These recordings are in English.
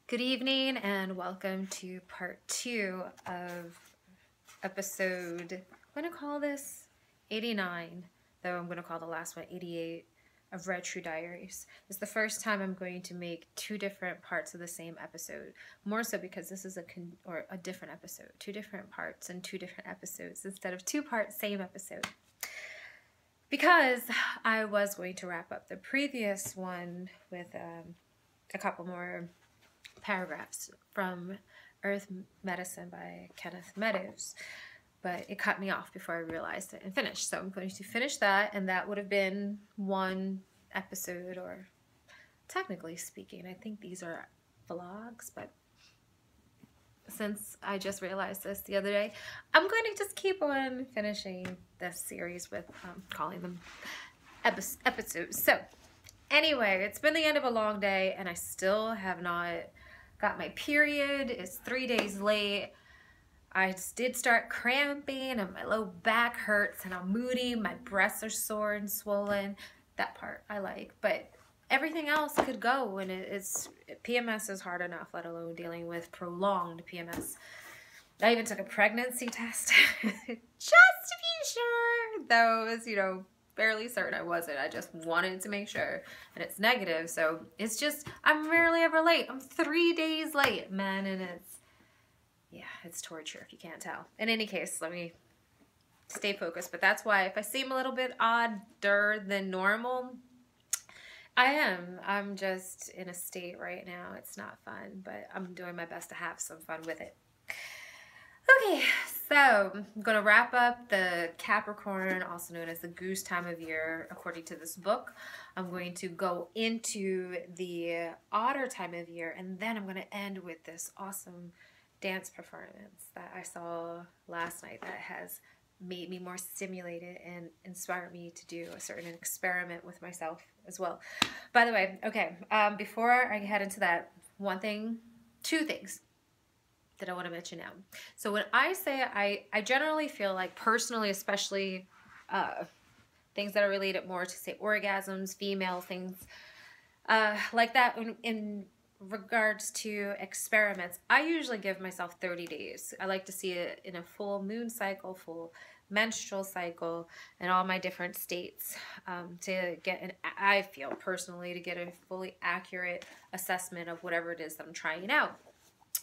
Good evening and welcome to part 2 of episode, I'm going to call this 89, though I'm going to call the last one 88 of Red True Diaries. It's the first time I'm going to make 2 different parts of the same episode. More so because this is a different episode. 2 different parts and 2 different episodes instead of 2 parts, same episode. Because I was going to wrap up the previous one with a couple more paragraphs from Earth Medicine by Kenneth Meadows, but it cut me off before I realized it and finished. So I'm going to finish that, and that would have been 1 episode, or technically speaking, I think these are vlogs, but since I just realized this the other day, I'm going to just keep on finishing this series with calling them episodes. So anyway, it's been the end of a long day and I still have not got my period. It's 3 days late. I did start cramping and my low back hurts and I'm moody. My breasts are sore and swollen. That part I like, but everything else could go, and PMS is hard enough, let alone dealing with prolonged PMS. I even took a pregnancy test just to be sure, though it was, fairly certain I wasn't. I just wanted to make sure, and it's negative, so it's just, I'm rarely ever late. I'm 3 days late, man, and it's torture if you can't tell. In any case, let me stay focused, but that's why if I seem a little bit odder than normal, I am. I'm just in a state right now. It's not fun, but I'm doing my best to have some fun with it. Okay, so I'm going to wrap up the Capricorn, also known as the goose time of year, according to this book. I'm going to go into the otter time of year, and then I'm going to end with this awesome dance performance that I saw last night that has made me more stimulated and inspired me to do a certain experiment with myself as well. By the way, okay, before I head into that, 2 things that I want to mention now. So when I say I generally feel like, personally, especially things that are related more to, say, orgasms, female things like that, in regards to experiments, I usually give myself 30 days. I like to see it in a full moon cycle, full menstrual cycle, and all my different states to get I feel personally, to get a fully accurate assessment of whatever it is that I'm trying out.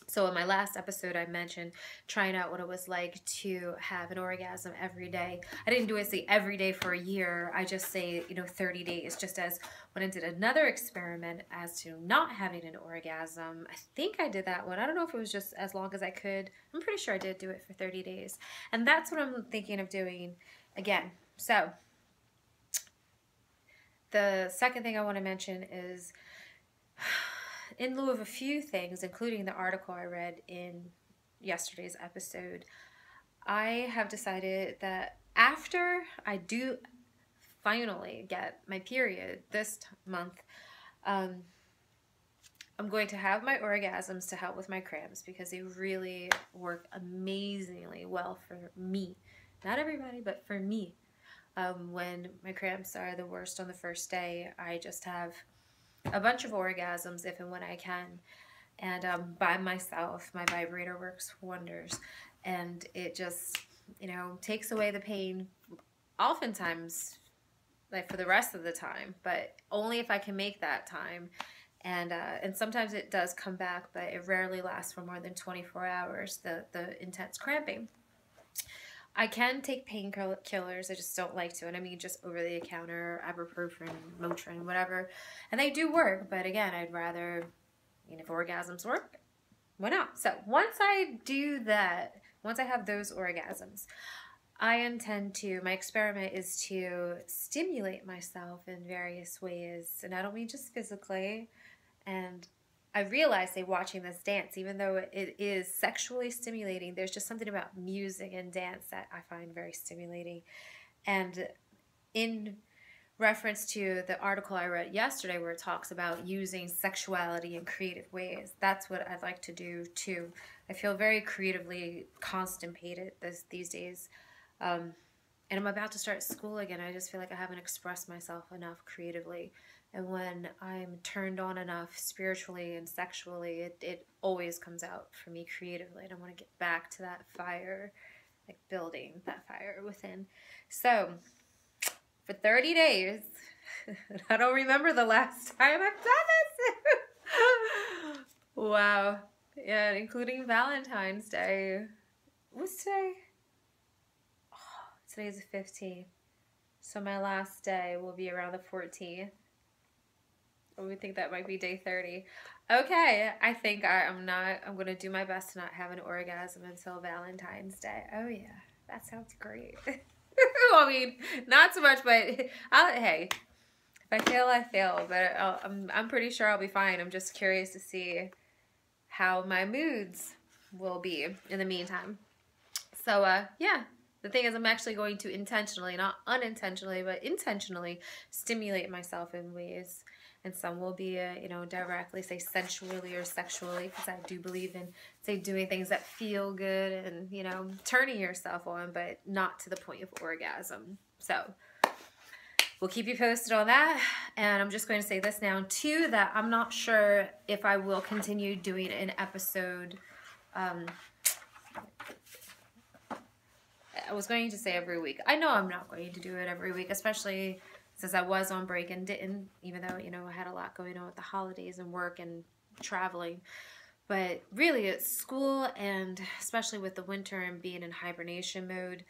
So in my last episode, I mentioned trying out what it was like to have an orgasm every day. I didn't do it, say, every day for a year. I just say, 30 days, just as when I did another experiment as to not having an orgasm. I think I did that one. I don't know if it was just as long as I could. I'm pretty sure I did do it for 30 days. And that's what I'm thinking of doing again. So the second thing I want to mention is, in lieu of a few things, including the article I read in yesterday's episode, I have decided that after I do finally get my period this month, I'm going to have my orgasms to help with my cramps, because they really work amazingly well for me. Not everybody, but for me. When my cramps are the worst on the first day, I just have a bunch of orgasms if and when I can, and by myself. My vibrator works wonders, and it just takes away the pain, oftentimes, like, for the rest of the time, but only if I can make that time. And sometimes it does come back, but it rarely lasts for more than 24 hours, the intense cramping. I can take painkillers, I just don't like to, and I mean just over-the-counter, ibuprofen, Motrin, whatever, and they do work, but again, I'd rather, if orgasms work, why not? So once I do that, once I have those orgasms, my experiment is to stimulate myself in various ways, and I don't mean just physically. And I realized, watching this dance, even though it is sexually stimulating, there's just something about music and dance that I find very stimulating. And in reference to the article I read yesterday, where it talks about using sexuality in creative ways, that's what I'd like to do too. I feel very creatively constipated these days. And I'm about to start school again. I just feel like I haven't expressed myself enough creatively And when I'm turned on enough spiritually and sexually, it always comes out for me creatively. And I want to get back to that fire, like building that fire within. So for 30 days, I don't remember the last time I've done this. Wow. Yeah, including Valentine's Day. What's today? Oh, today's the 15th. So my last day will be around the 14th. We think that might be day 30. Okay, I think I'm going to do my best to not have an orgasm until Valentine's Day. Oh yeah, that sounds great. I mean, not so much, but hey, if I fail, I fail. But I'm pretty sure I'll be fine. I'm just curious to see how my moods will be in the meantime. So yeah, the thing is, I'm actually going to intentionally, not unintentionally, but intentionally stimulate myself in ways. And some will be, directly, say, sensually or sexually, because I do believe in, say, doing things that feel good and, turning yourself on, but not to the point of orgasm. So we'll keep you posted on that. And I'm just going to say this now, too, that I'm not sure if I will continue doing an episode. I was going to say every week. I know I'm not going to do it every week, especially since I was on break and didn't, even though, I had a lot going on with the holidays and work and traveling. But really, it's school, and especially with the winter and being in hibernation mode,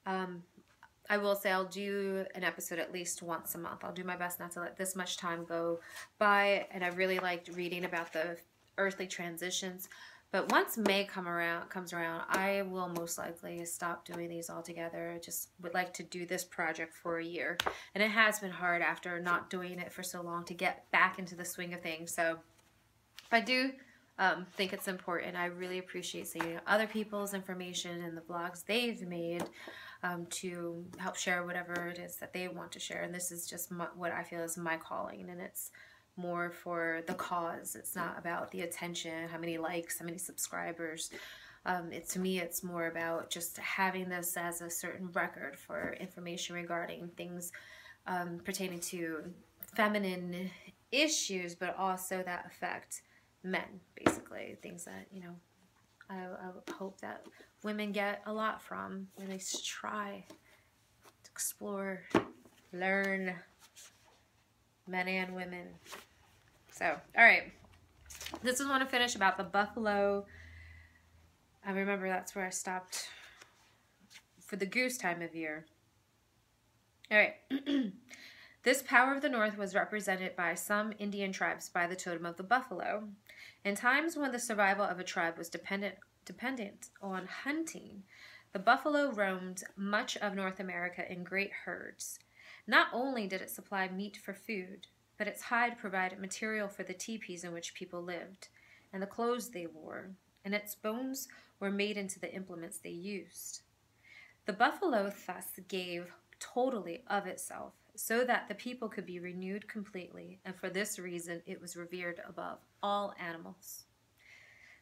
I will say I'll do an episode at least once a month. I'll do my best not to let this much time go by, and I really liked reading about the earthly transitions. But once May comes around, I will most likely stop doing these altogether. I just would like to do this project for a year. And it has been hard after not doing it for so long to get back into the swing of things. So I do think it's important. I really appreciate seeing other people's information and the blogs they've made to help share whatever it is that they want to share. And this is just what I feel is my calling, and it's more for the cause. It's not about the attention, how many likes, how many subscribers. To me, it's more about just having this as a certain record for information regarding things pertaining to feminine issues, but also that affect men, basically. Things that, I hope that women get a lot from, or at least try to explore, learn, men and women. So, all right. This is what I want to finish about the buffalo. I remember that's where I stopped for the goose time of year. All right. This power of the North was represented by some Indian tribes by the totem of the buffalo. In times when the survival of a tribe was dependent on hunting, the buffalo roamed much of North America in great herds. Not only did it supply meat for food, but its hide provided material for the teepees in which people lived, and the clothes they wore, and its bones were made into the implements they used. The buffalo thus gave totally of itself, so that the people could be renewed completely, and for this reason it was revered above all animals.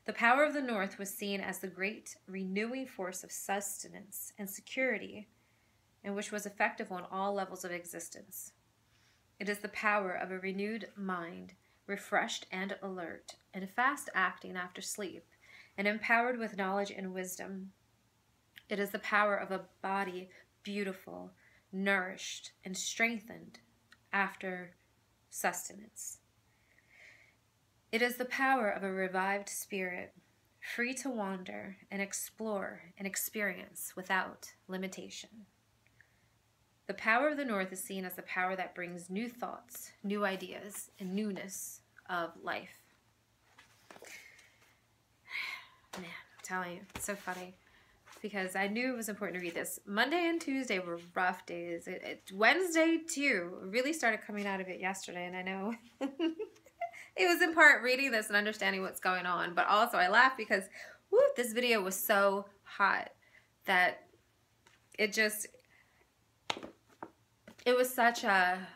The power of the North was seen as the great renewing force of sustenance and security, and which was effective on all levels of existence. It is the power of a renewed mind, refreshed and alert, and fast acting after sleep, and empowered with knowledge and wisdom. It is the power of a body beautiful, nourished, and strengthened after sustenance. It is the power of a revived spirit, free to wander and explore and experience without limitation. The power of the North is seen as the power that brings new thoughts, new ideas, and newness of life. Man, I'm telling you, it's so funny. Because I knew it was important to read this. Monday and Tuesday were rough days. Wednesday, too, really started coming out of it yesterday. And I know it was in part reading this and understanding what's going on. But also I laughed because this video was so hot that it was such an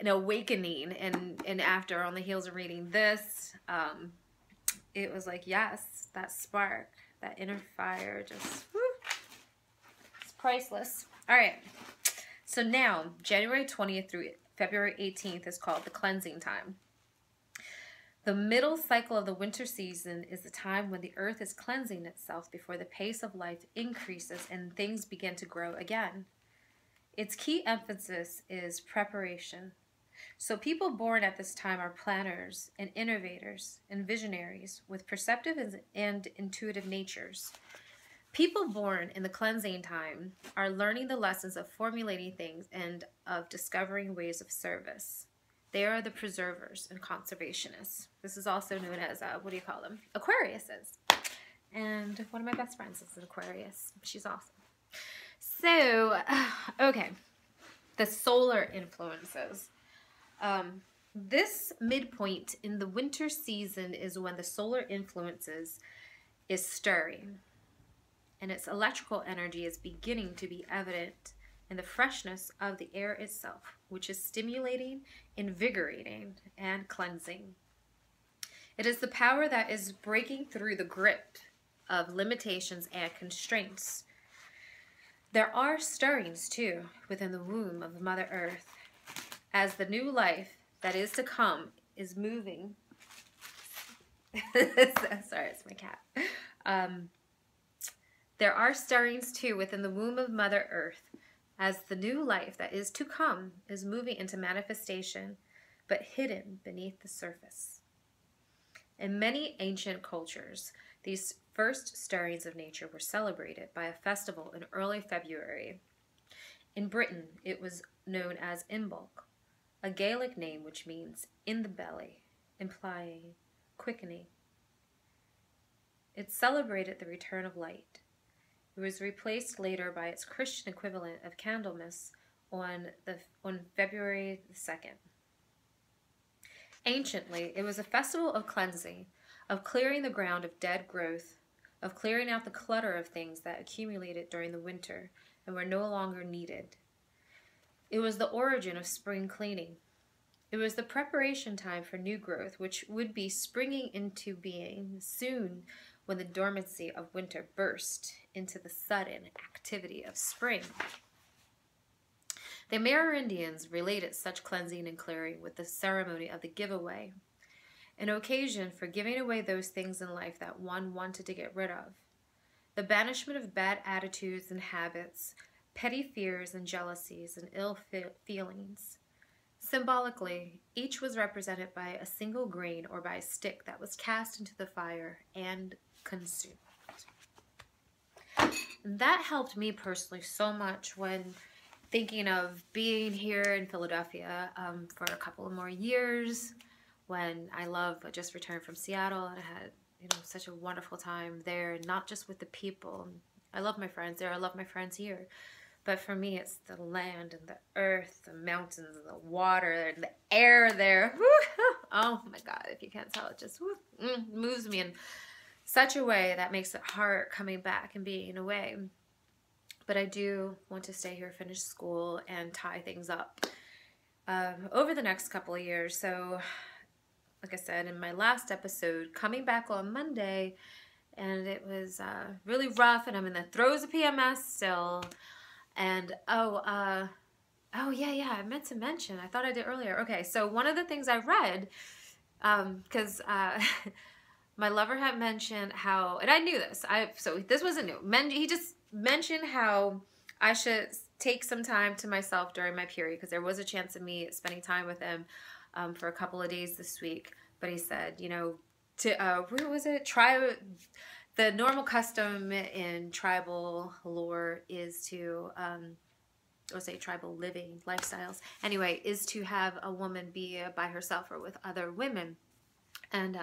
awakening. And after, on the heels of reading this, it was like, yes, that spark, that inner fire, just, it's priceless. All right. So now, January 20th through February 18th is called the cleansing time. The middle cycle of the winter season is the time when the earth is cleansing itself before the pace of life increases and things begin to grow again. Its key emphasis is preparation. So people born at this time are planners and innovators and visionaries with perceptive and intuitive natures. People born in the cleansing time are learning the lessons of formulating things and of discovering ways of service. They are the preservers and conservationists. This is also known as, Aquariuses. And one of my best friends is an Aquarius. She's awesome. So, okay, the solar influences. This midpoint in the winter season is when the solar influences is stirring, and its electrical energy is beginning to be evident in the freshness of the air itself, which is stimulating, invigorating, and cleansing. It is the power that is breaking through the grip of limitations and constraints. There are stirrings, too, within the womb of Mother Earth, as the new life that is to come is moving. Sorry, it's my cat. There are stirrings, too, within the womb of Mother Earth, as the new life that is to come is moving into manifestation, but hidden beneath the surface. In many ancient cultures, these first stirrings of nature were celebrated by a festival in early February. In Britain, it was known as Imbolc, a Gaelic name which means in the belly, implying quickening. It celebrated the return of light. It was replaced later by its Christian equivalent of Candlemas on February the 2nd. Anciently, it was a festival of cleansing, of clearing the ground of dead growth, of clearing out the clutter of things that accumulated during the winter and were no longer needed. It was the origin of spring cleaning. It was the preparation time for new growth, which would be springing into being soon when the dormancy of winter burst into the sudden activity of spring. The Amerindians related such cleansing and clearing with the ceremony of the giveaway, an occasion for giving away those things in life that one wanted to get rid of. The banishment of bad attitudes and habits, petty fears and jealousies and ill feelings. Symbolically, each was represented by a single grain or by a stick that was cast into the fire and consumed. That helped me personally so much when thinking of being here in Philadelphia for a couple of more years, when I just returned from Seattle and I had such a wonderful time there, not just with the people. I love my friends there, I love my friends here. But for me, it's the land and the earth, the mountains and the water and the air there. Oh my God, if you can't tell, it just moves me in such a way that makes it hard coming back and being away. But I do want to stay here, finish school, and tie things up over the next couple of years. So, like I said in my last episode, coming back on Monday, and it was really rough, and I'm in the throes of PMS still. And I meant to mention, I thought I did earlier. Okay, so one of the things I read, because my lover had mentioned how, and I knew this, so this wasn't new. He just mentioned how I should take some time to myself during my period, because there was a chance of me spending time with him for a couple of days this week. But he said, what was it? The normal custom in tribal lore is to, tribal living lifestyles, anyway, is to have a woman be by herself or with other women. And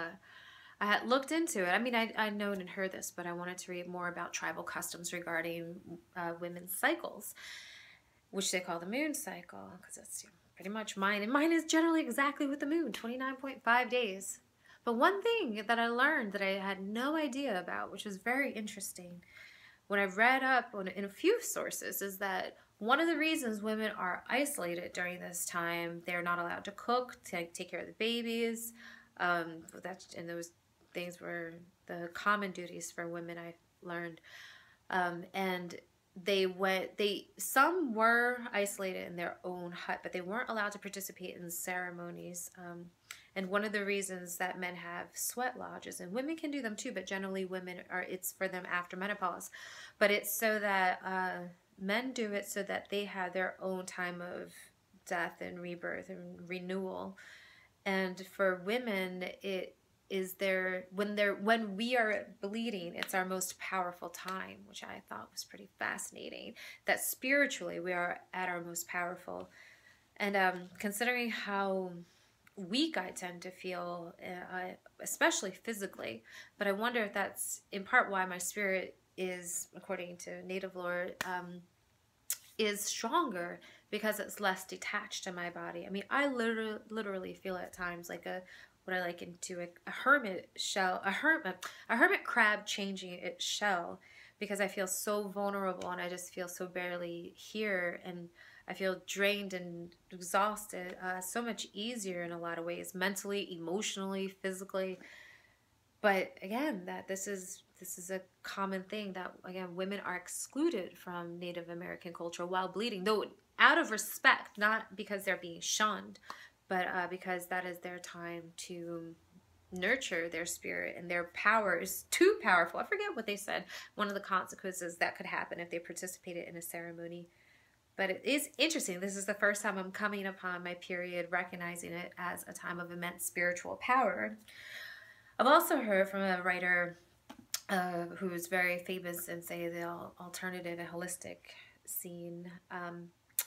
I had looked into it. I mean, I'd known and heard this, but I wanted to read more about tribal customs regarding women's cycles, which they call the moon cycle, because that's pretty much mine. And mine is generally exactly with the moon, 29.5 days. But one thing that I learned that I had no idea about, which was very interesting, when I read up in a few sources, is that one of the reasons women are isolated during this time, they're not allowed to cook, to take care of the babies, and those things were the common duties for women, I learned. And some were isolated in their own hut, but they weren't allowed to participate in ceremonies. And one of the reasons that men have sweat lodges, and women can do them too, but generally it's for them after menopause. But it's so that men do it so that they have their own time of death and rebirth and renewal. And for women, it is when we are bleeding, it's our most powerful time, which I thought was pretty fascinating. That spiritually we are at our most powerful. And considering how weak I tend to feel, especially physically, but I wonder if that's in part why my spirit is, according to Native lore, is stronger, because it's less detached to my body. I mean, I literally feel at times like what I liken to a hermit crab changing its shell, because I feel so vulnerable and I just feel so barely here, and I feel drained and exhausted. So much easier in a lot of ways, mentally, emotionally, physically. But again, that this is a common thing, that again women are excluded from Native American culture while bleeding, though out of respect, not because they're being shunned, but because that is their time to nurture their spirit, and their power is too powerful. I forget what they said, one of the consequences that could happen if they participated in a ceremony. But it is interesting. This is the first time I'm coming upon my period, recognizing it as a time of immense spiritual power. I've also heard from a writer who is very famous in, say, the alternative and holistic scene,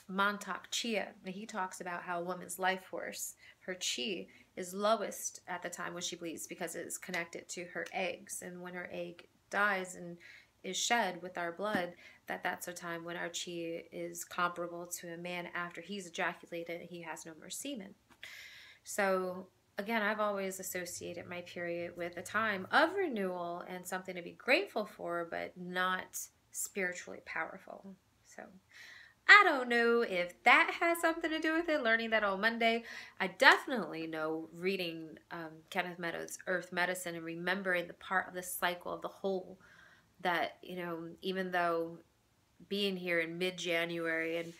Mantak Chia. He talks about how a woman's life force, her chi, is lowest at the time when she bleeds, because it's connected to her eggs. And when her egg dies and is shed with our blood, that's a time when our chi is comparable to a man after he's ejaculated and he has no more semen. So again, I've always associated my period with a time of renewal and something to be grateful for, but not spiritually powerful. So I don't know if that has something to do with it, learning that on Monday. I definitely know, reading Kenneth Meadows' Earth Medicine and remembering the part of the cycle of the whole, that, you know, even though being here in mid-January and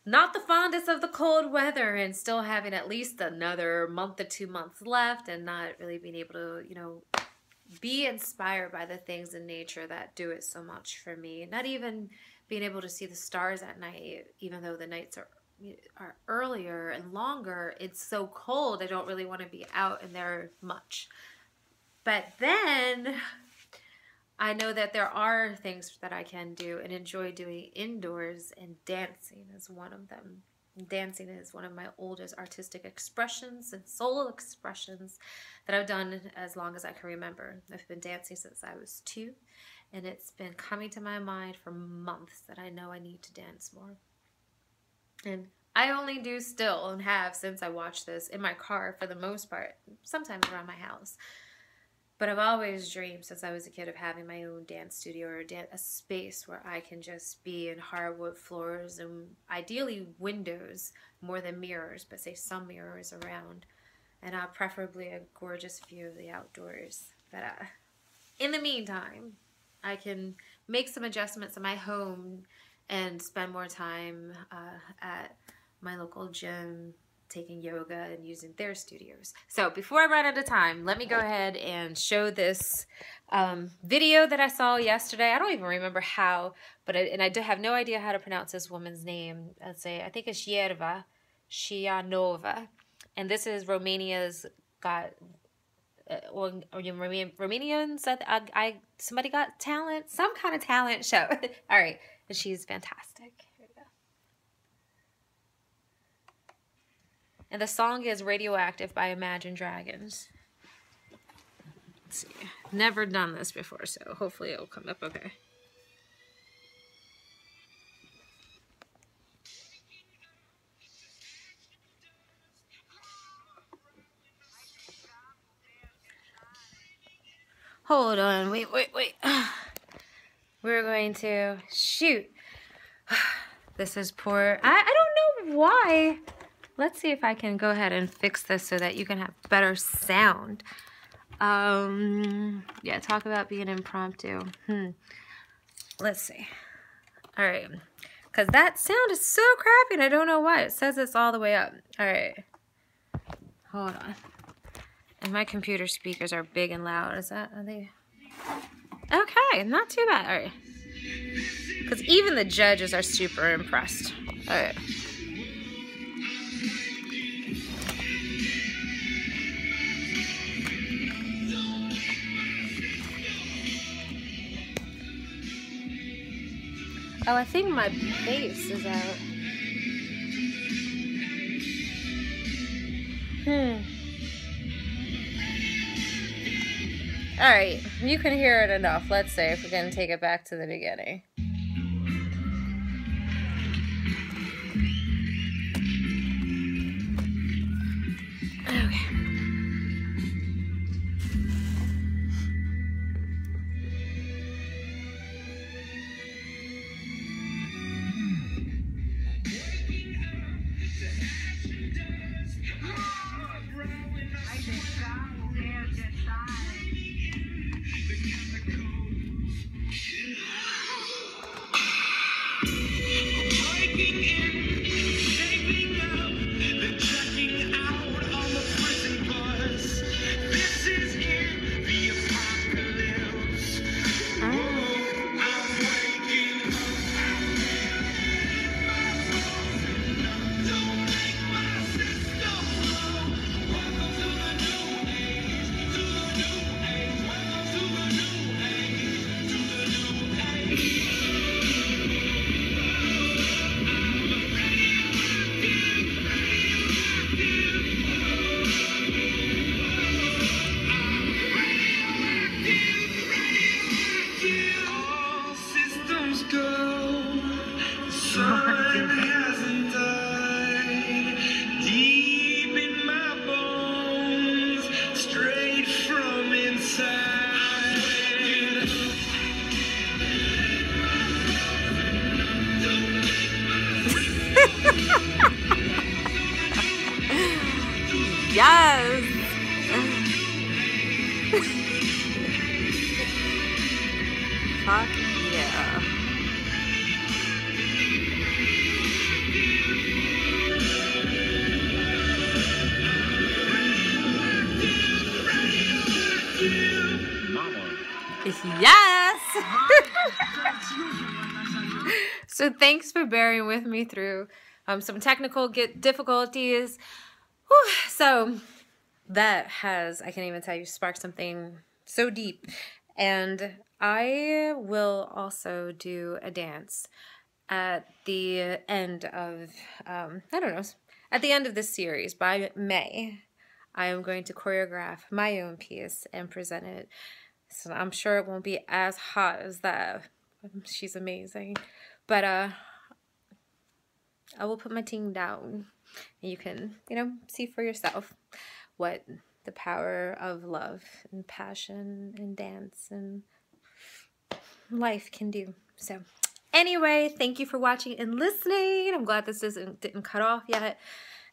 not the fondest of the cold weather, and still having at least another month or 2 months left, and not really being able to, you know, be inspired by the things in nature that do it so much for me. Not even being able to see the stars at night, even though the nights are earlier and longer. It's so cold, I don't really want to be out in there much. But then I know that there are things that I can do and enjoy doing indoors, and dancing is one of them. Dancing is one of my oldest artistic expressions and soul expressions that I've done as long as I can remember. I've been dancing since I was 2, and it's been coming to my mind for months that I know I need to dance more. And I only do still, and have since I watched this, in my car for the most part, sometimes around my house. But I've always dreamed since I was a kid of having my own dance studio, or a space where I can just be in hardwood floors, and ideally windows more than mirrors, but say some mirrors around. And preferably a gorgeous view of the outdoors. But in the meantime, I can make some adjustments in my home and spend more time at my local gym, taking yoga and using their studios. So before I run out of time, let me go ahead and show this video that I saw yesterday. I don't even remember how, but I have no idea how to pronounce this woman's name. I think it's Yerva Shianova, and this is Romania's Romanians. Somebody Got Talent, some kind of talent show. All right, and she's fantastic. And the song is Radioactive by Imagine Dragons. Let's see. Never done this before, so hopefully it'll come up okay. Hold on. Wait. We're going to shoot. This is poor. I don't know why. Let's see if I can go ahead and fix this so that you can have better sound. Yeah, talk about being impromptu. Let's see. All right. Because that sound is so crappy and I don't know why. It says it's all the way up. All right. Hold on. And my computer speakers are big and loud. Are they? Okay, not too bad. All right. Because even the judges are super impressed. All right. Oh, I think my bass is out. Alright, you can hear it enough. Let's say if we're going to take it back to the beginning. Okay. Yes! Fuck yeah. Yes! So thanks for bearing with me through some technical difficulties. Whew. So that has, I can't even tell you, sparked something so deep. And I will also do a dance at the end of, I don't know, at the end of this series by May. I am going to choreograph my own piece and present it. So I'm sure it won't be as hot as that. She's amazing. But I will put my team down. And you can, see for yourself what the power of love and passion and dance and life can do. So anyway, thank you for watching and listening. I'm glad this didn't cut off yet.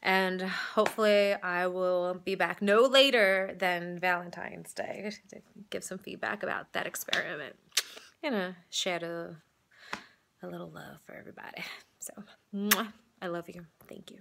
And hopefully I will be back no later than Valentine's Day to give some feedback about that experiment and share a little love for everybody. So, I love you. Thank you.